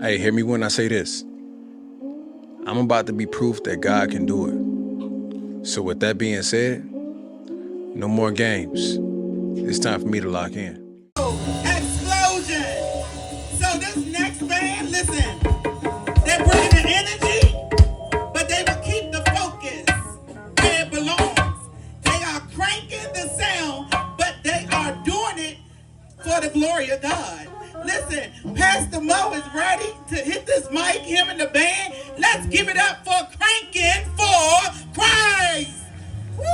Hey, hear me when I say this. I'm about to be proof that God can do it. So with that being said, no more games. It's time for me to lock in. Explosion! So this next band, listen, they're bringing the energy, but they will keep the focus where it belongs. They are cranking the sound, but they are doing it for the glory of God. Listen, Pastor Mo is ready to hit this mic, him and the band. Let's give it up for Cranking for Christ! Woo!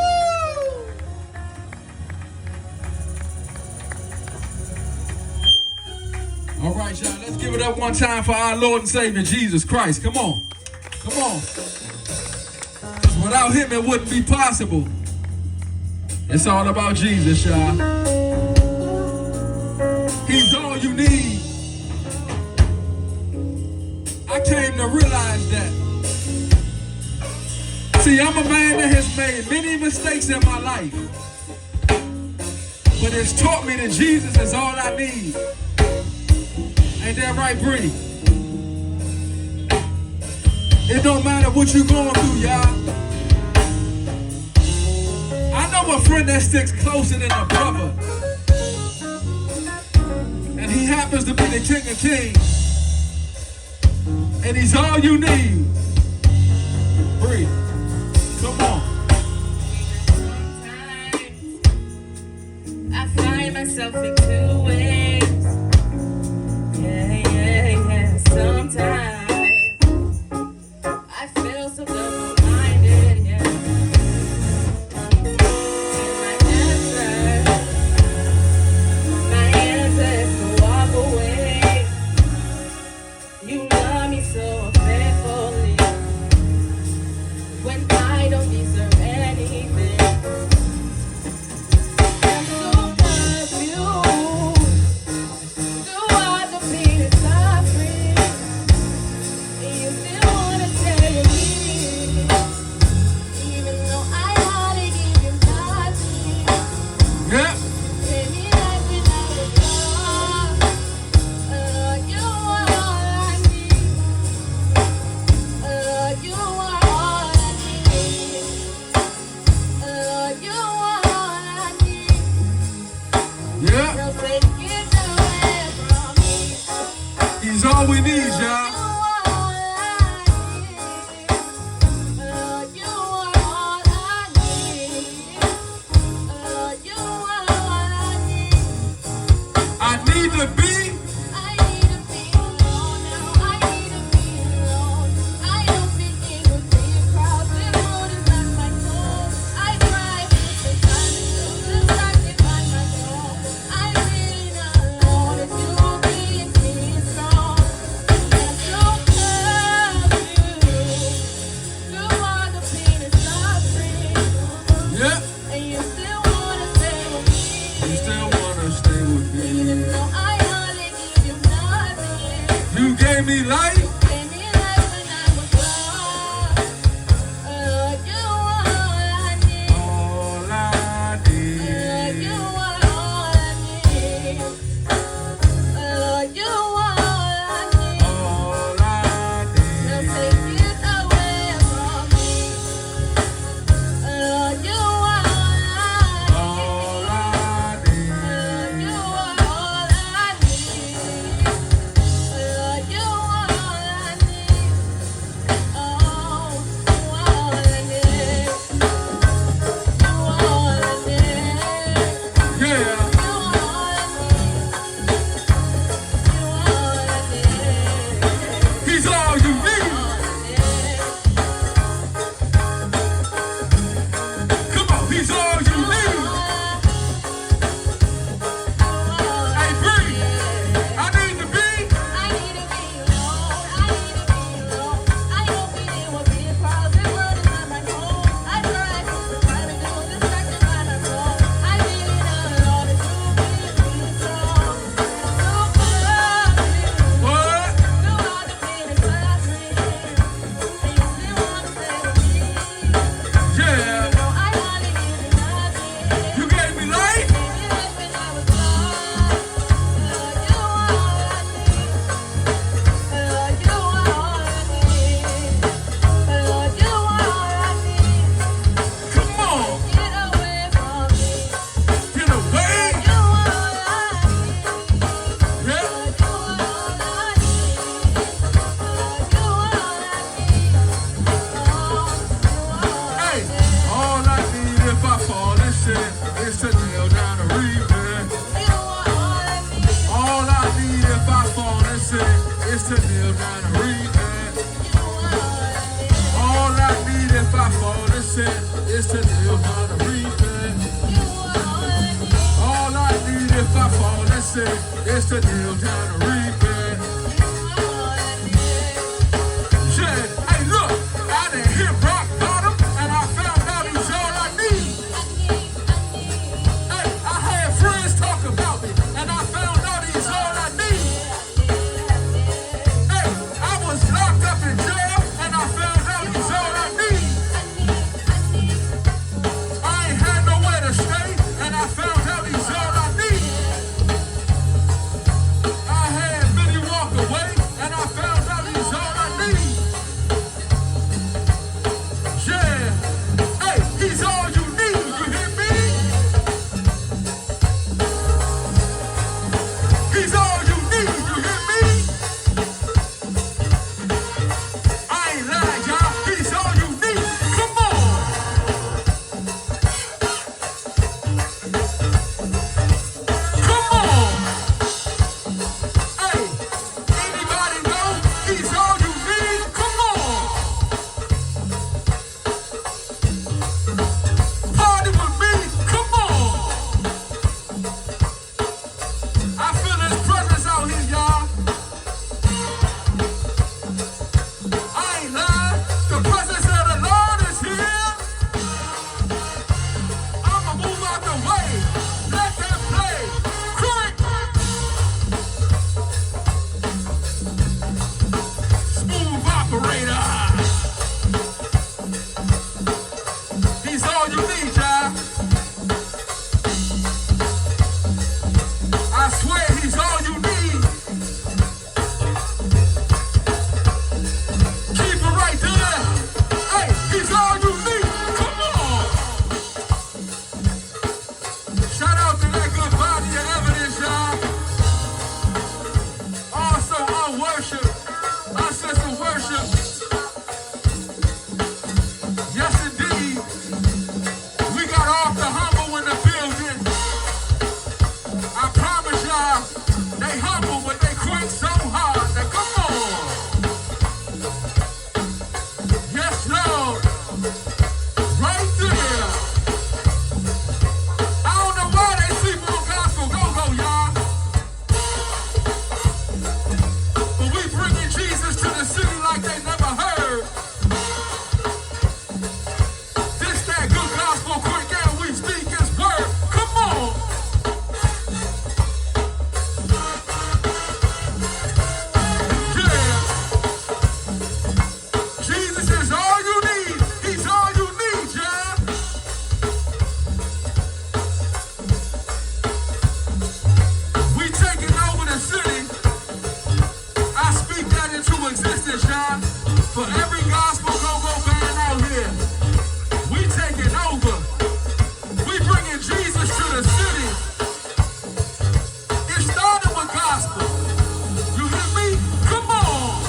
All right, y'all, let's give it up one time for our Lord and Savior, Jesus Christ. Come on. Come on. 'Cause without him, it wouldn't be possible. It's all about Jesus, y'all. He's all you need. I came to realize that. See, I'm a man that has made many mistakes in my life. But it's taught me that Jesus is all I need. Ain't that right, Bree? It don't matter what you're going through, y'all. I know a friend that sticks closer than a brother. And he happens to be the King of Kings. And he's all you need. Bree, come on. Sometimes I find myself in two ways. Yeah. Sometimes I feel so double-minded, yeah. My answer is to walk away. You love me so faithfully when I don't deserve anything. I'm so confused. He's all we need, y'all. I need to be. You gave me life. is to kneel down and repent. All I need if I fall to sin is to kneel down and repent. All I need if I fall to sin is to kneel down and repent. Yeah, hey look, I done hit rock bottom and I found out he's all I need. Hey, I had friends talk about me and I found out he's all I need. Hey, I was locked up in jail and I found out he's all I need. I ain't had nowhere to stay and I found out he's all I need. I had many walk away and I found out he's all I need. Yeah, hey, he's all you need, you hear me? He's all you need, you hear me? I ain't lying, y'all, he's all you need, come on! Come on! Hey, anybody know he's all you need? Come on! Party with me, come on! I feel his presence out here, y'all. I ain't lying, the presence of the Lord is here. I'ma move out the way, let that play. Crank! Smooth operator. He's all you need, y'all. I swear he's all you need. Keep it right there. Hey, he's all you need. Come on. Shout out to that good body of evidence, y'all. Also on worship, our sense of worship. Yes, indeed. We got off the humble in the building. I promise y'all, they humble, but they quit so hard. Now come on. Yes, Lord. Right there. I don't know why they sleep on gospel go-go, y'all. But we bringing Jesus to the city like they never heard. This that good gospel quick and we speak his word. Come on. Yeah. Jesus is all you need. He's all you need, yeah. We taking over the city. I speak that into existence, y'all. For every gospel go-go band out here. We taking over. We bringing Jesus to the city. It started with gospel. You hear me? Come on.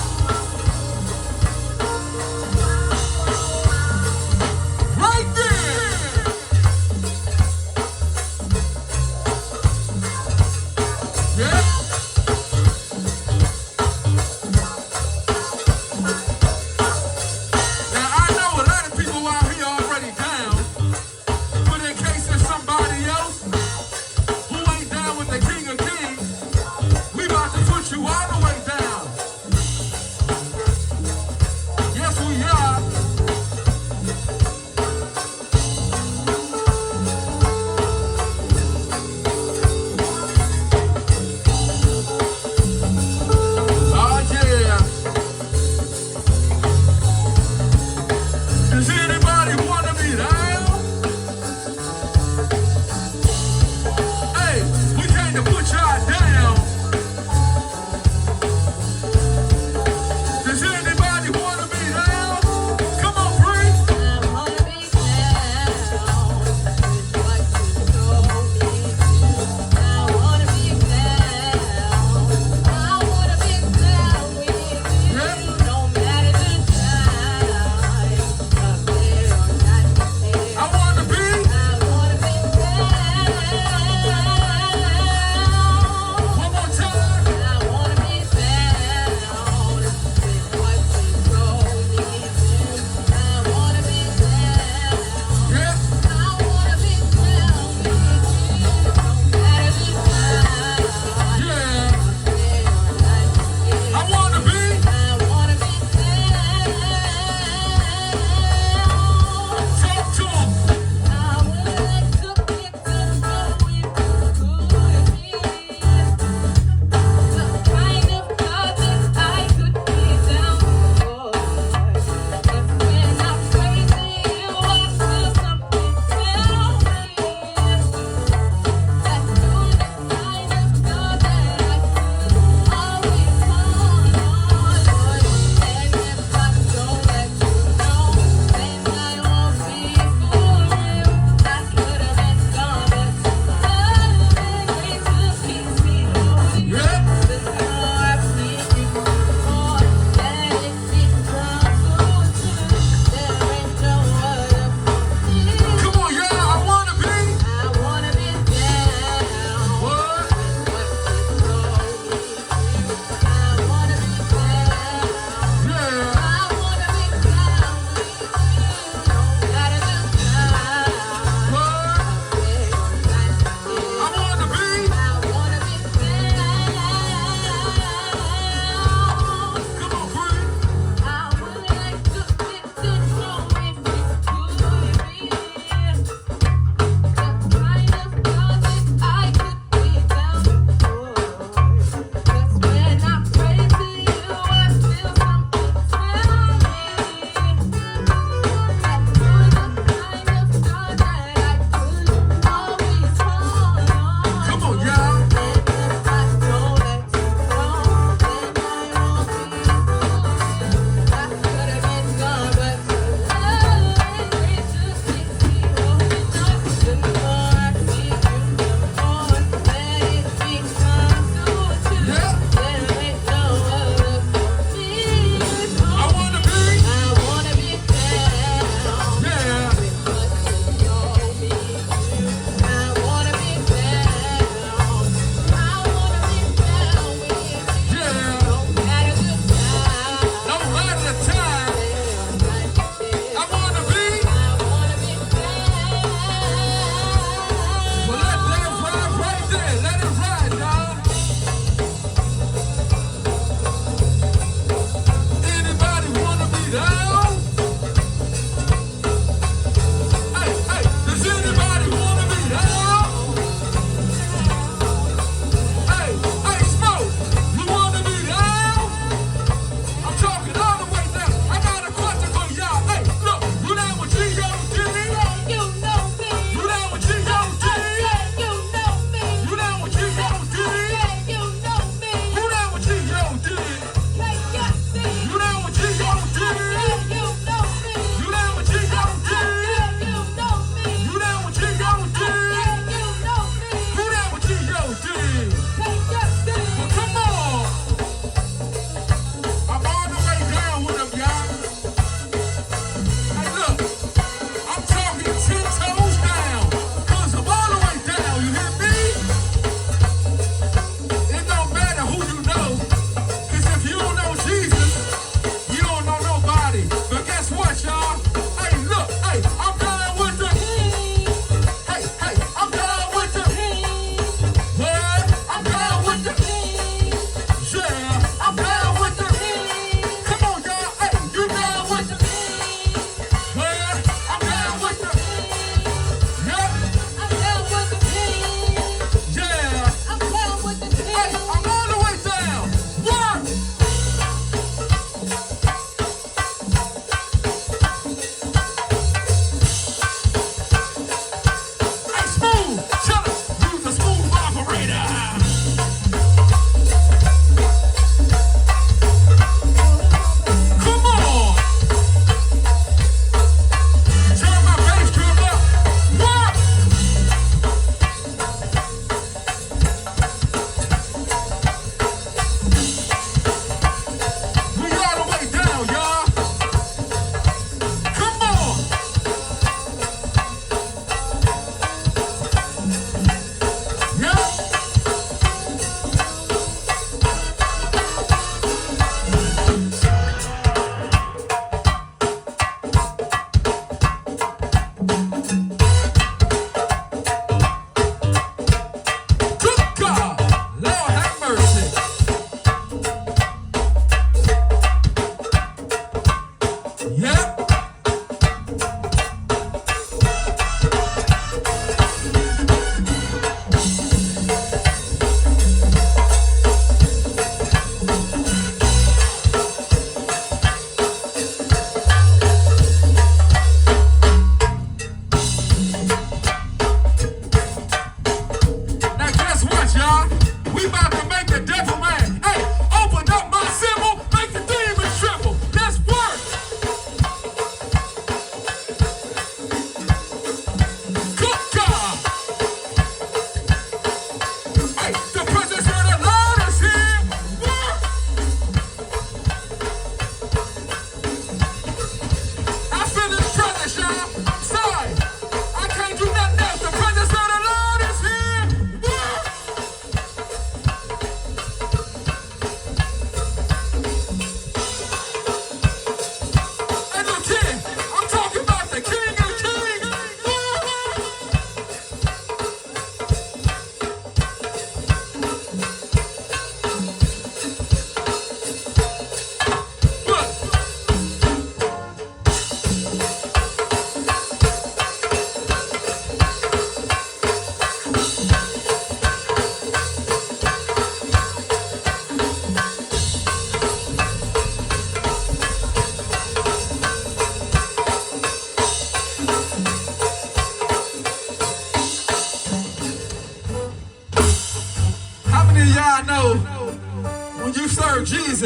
Right there. Yeah.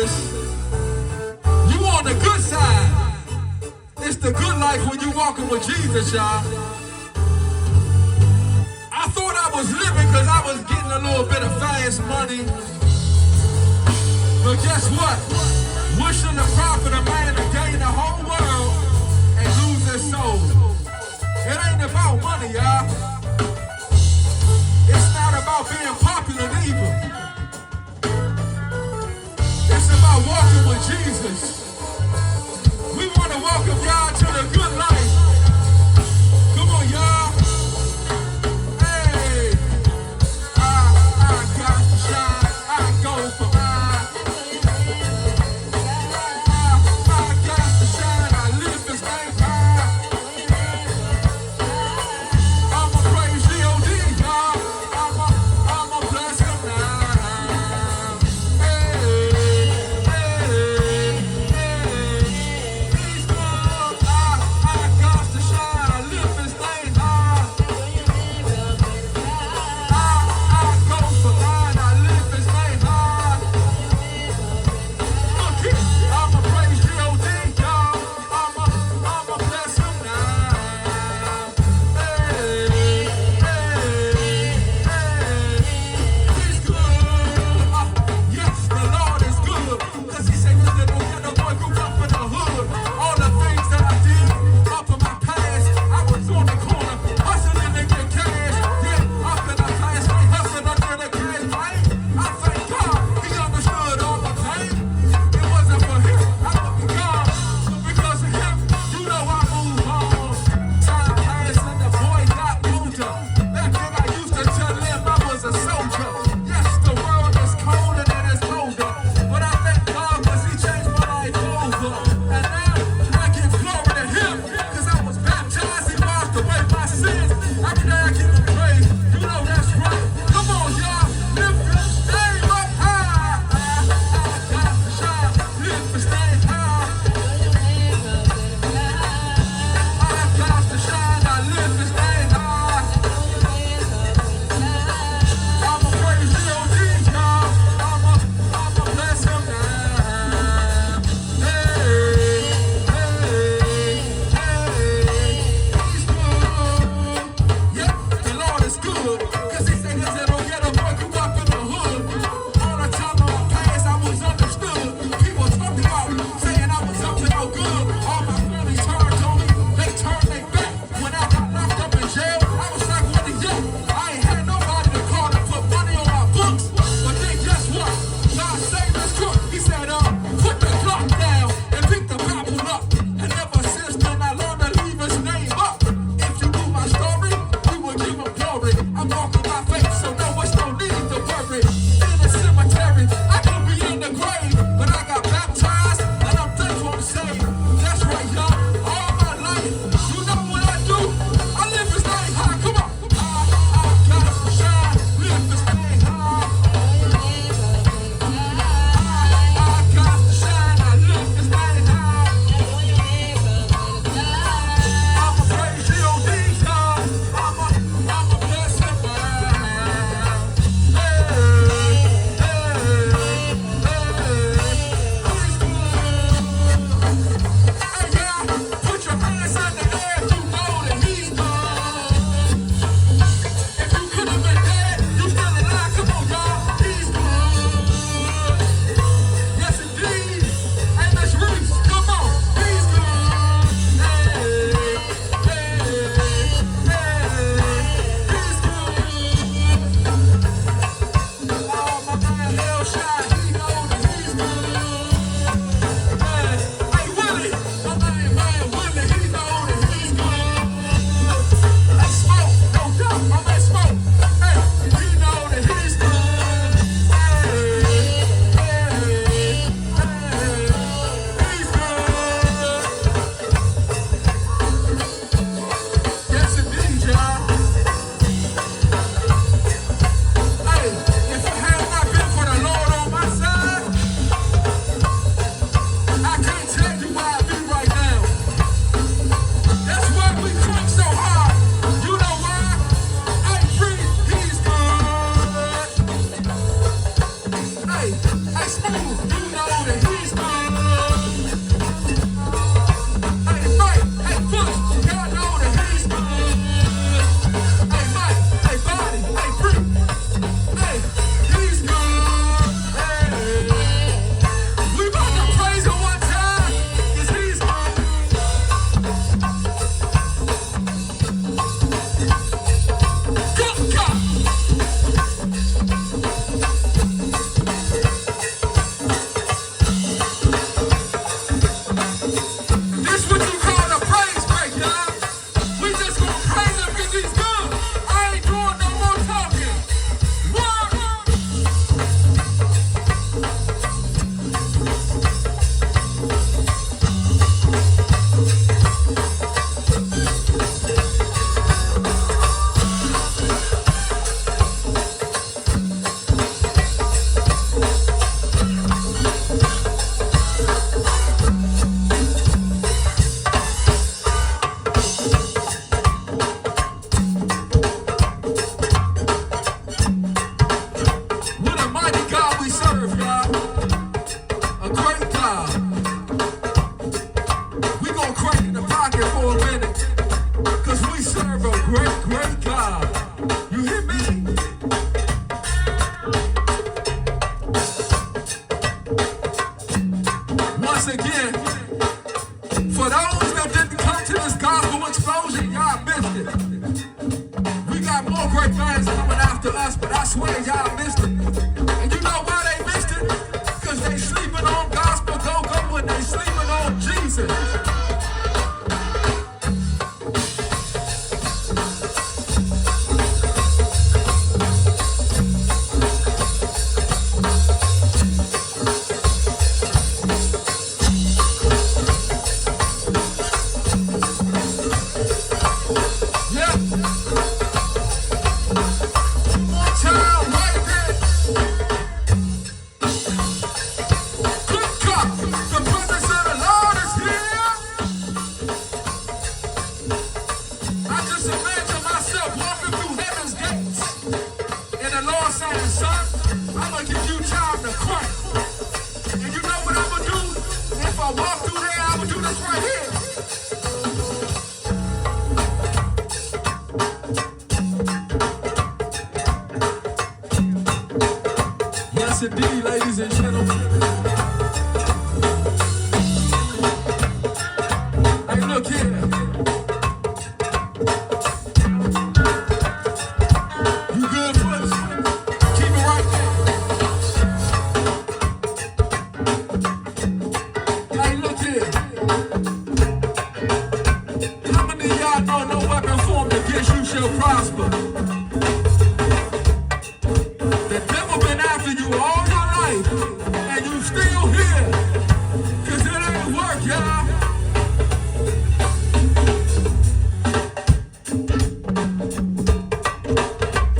Jesus, you on the good side. It's the good life when you walking with Jesus, y'all. I thought I was living because I was getting a little bit of fast money. But guess what? Wishing the profit of man to gain the whole world and lose his soul. It ain't about money, y'all. It's not about being popular either. It's about walking with Jesus. We want to welcome y'all to the good life. Come on, y'all. Hey, I got to shine. I go for mine. I got to shine. I live this thing high. I'm a praise G.O.D., y'all. I'm a bless him now. Hey, hey. again. For those that didn't come to this gospel explosion, y'all missed it. We got more great things coming after us, but I swear y'all missed it. And you know why they missed it? Because they sleeping on gospel go-go when they sleeping on Jesus. Yes, indeed, ladies and gentlemen. Hey, look here. You good, folks? Keep it right there. Hey, look here. How many of y'all know no weapon formed against you shall prosper? The devil been after you all your life, and you still here, cause it ain't work, y'all.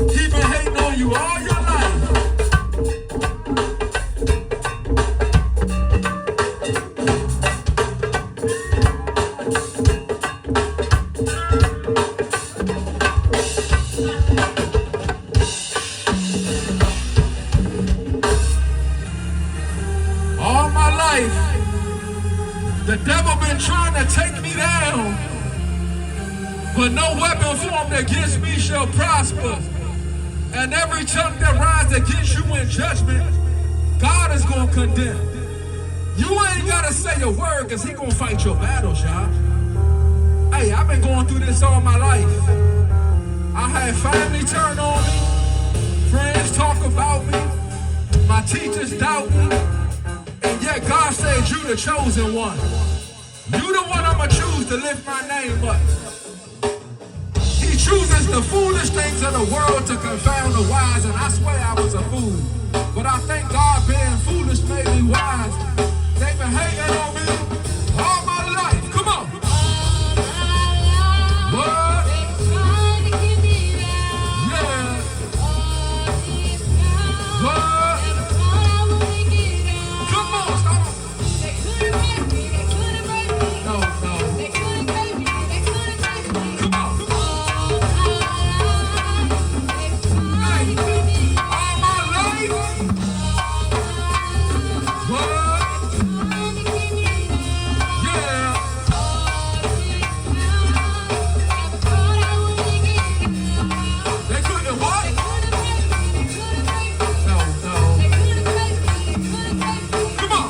He been hating on you all your life. All my life, the devil been trying to take me down, but no weapon formed against me shall prosper. And every tongue that rises against you in judgment, God is going to condemn. You ain't got to say a word, because he going to fight your battles, y'all. Hey, I've been going through this all my life. I had family turn on me, friends talk about me, my teachers doubt me. And yet God said you the chosen one. You the one I'ma choose to lift my name up. He chooses the foolish things of the world to confound the wise, and I swear I was a fool. But I thank God being foolish made me wise. They've been hating on me all my life. Come on. What? Yeah. What? Come on, stop. No, no. Come on. Hey, all my life. What? Yeah. They couldn't what? No, no. Come on.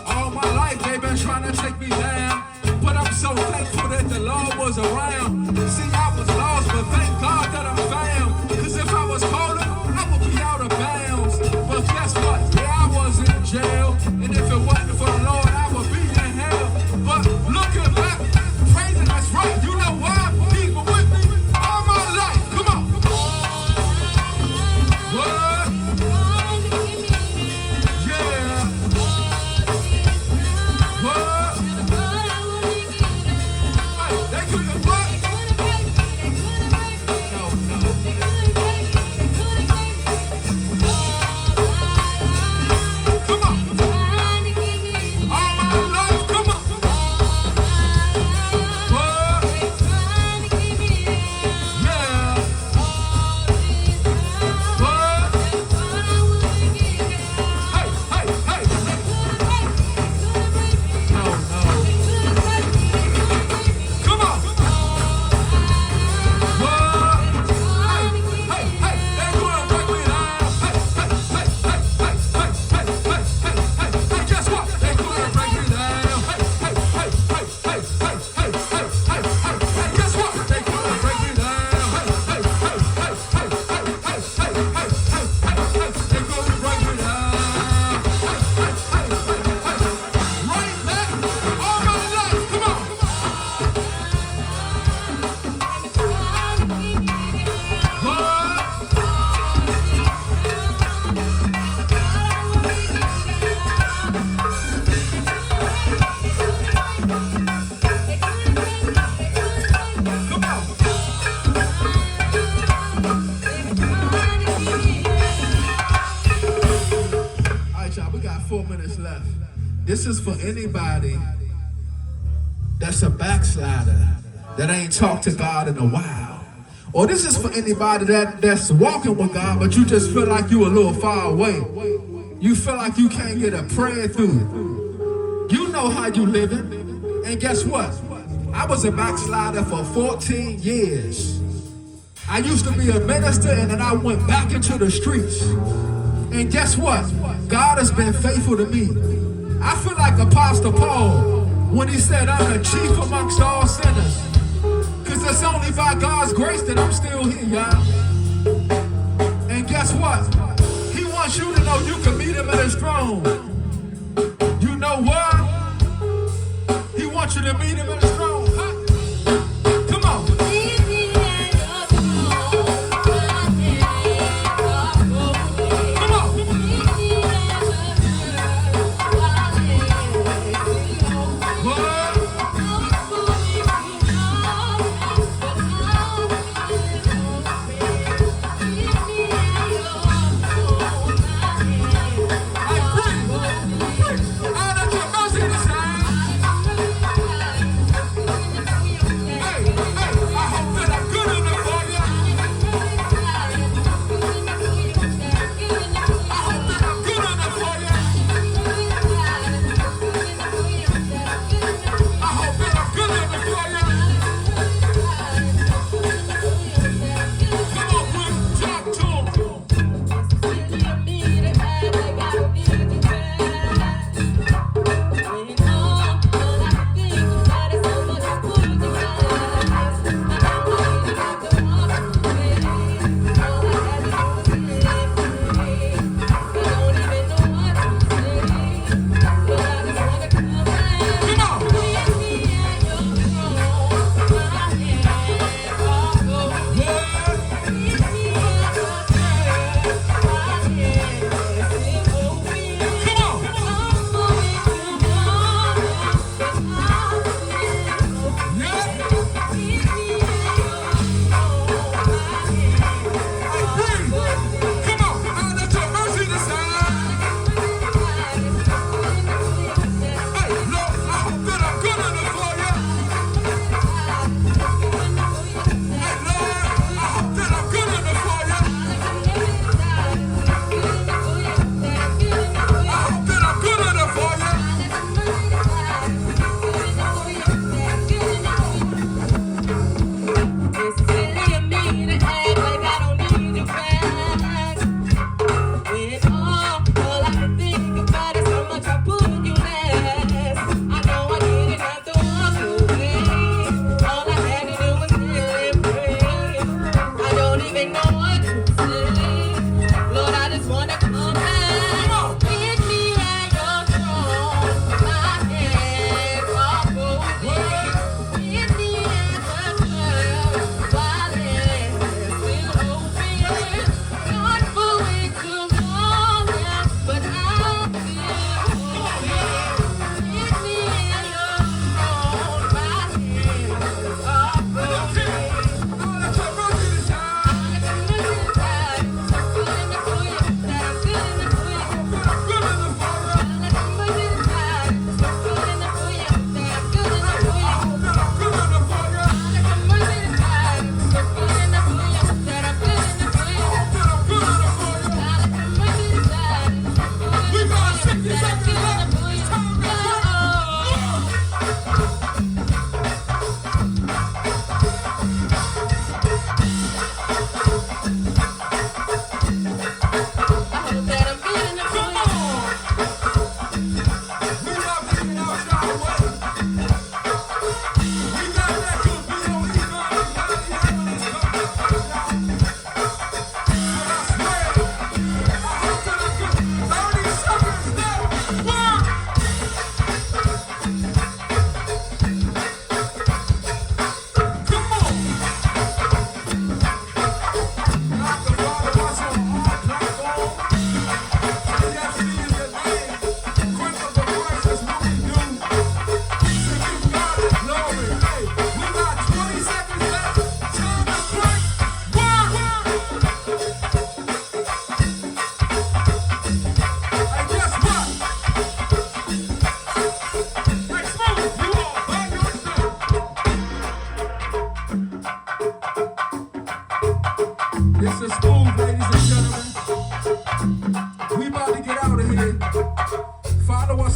All my life they've been trying to take me down, but I'm so thankful that the Lord was around. See, I was lost, but thank God that I'm found. Cause if I was colder, I would be out of bounds. But guess what? Yeah, I was in jail. And if it wasn't for the Lord, I would be in hell. But looking back, praising that's right. You know why? He was with me all my life. Come on. What? Yeah. What? Hey, they couldn't what? No, no. 4 minutes left. This is for anybody that's a backslider, that ain't talked to God in a while. Or this is for anybody that's walking with God, but you just feel like you a little far away. You feel like you can't get a prayer through. You know how you living. And guess what? I was a backslider for 14 years. I used to be a minister, and then I went back into the streets. And guess what? God has been faithful to me. I feel like Apostle Paul when he said, I'm the chief amongst all sinners. Because it's only by God's grace that I'm still here, y'all. And guess what? He wants you to know you can meet him at his throne. You know what? He wants you to meet him at his throne. Huh? Come on.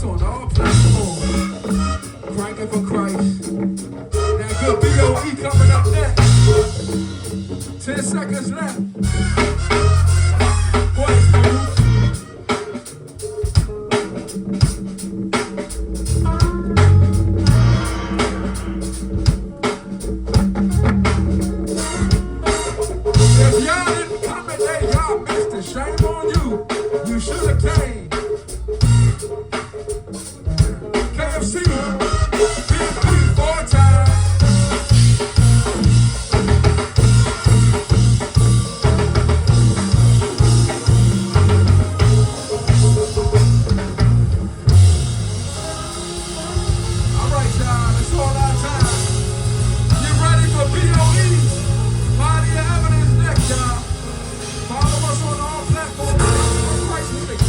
us on all platforms. Cranking for Christ. That good BOE coming up next. 10 seconds left. Boys, move. If y'all didn't come today, y'all missed it. Shame on you. You should have came. KFC, Big P 4 times. All right, y'all, it's all our time. Get ready for BOE. Body of evidence next, y'all. Follow us on all platforms. Christ with the K.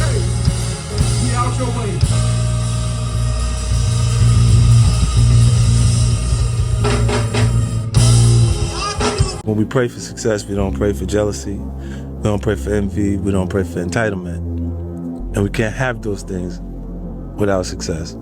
We out your way. When we pray for success, we don't pray for jealousy, we don't pray for envy, we don't pray for entitlement. And we can't have those things without success.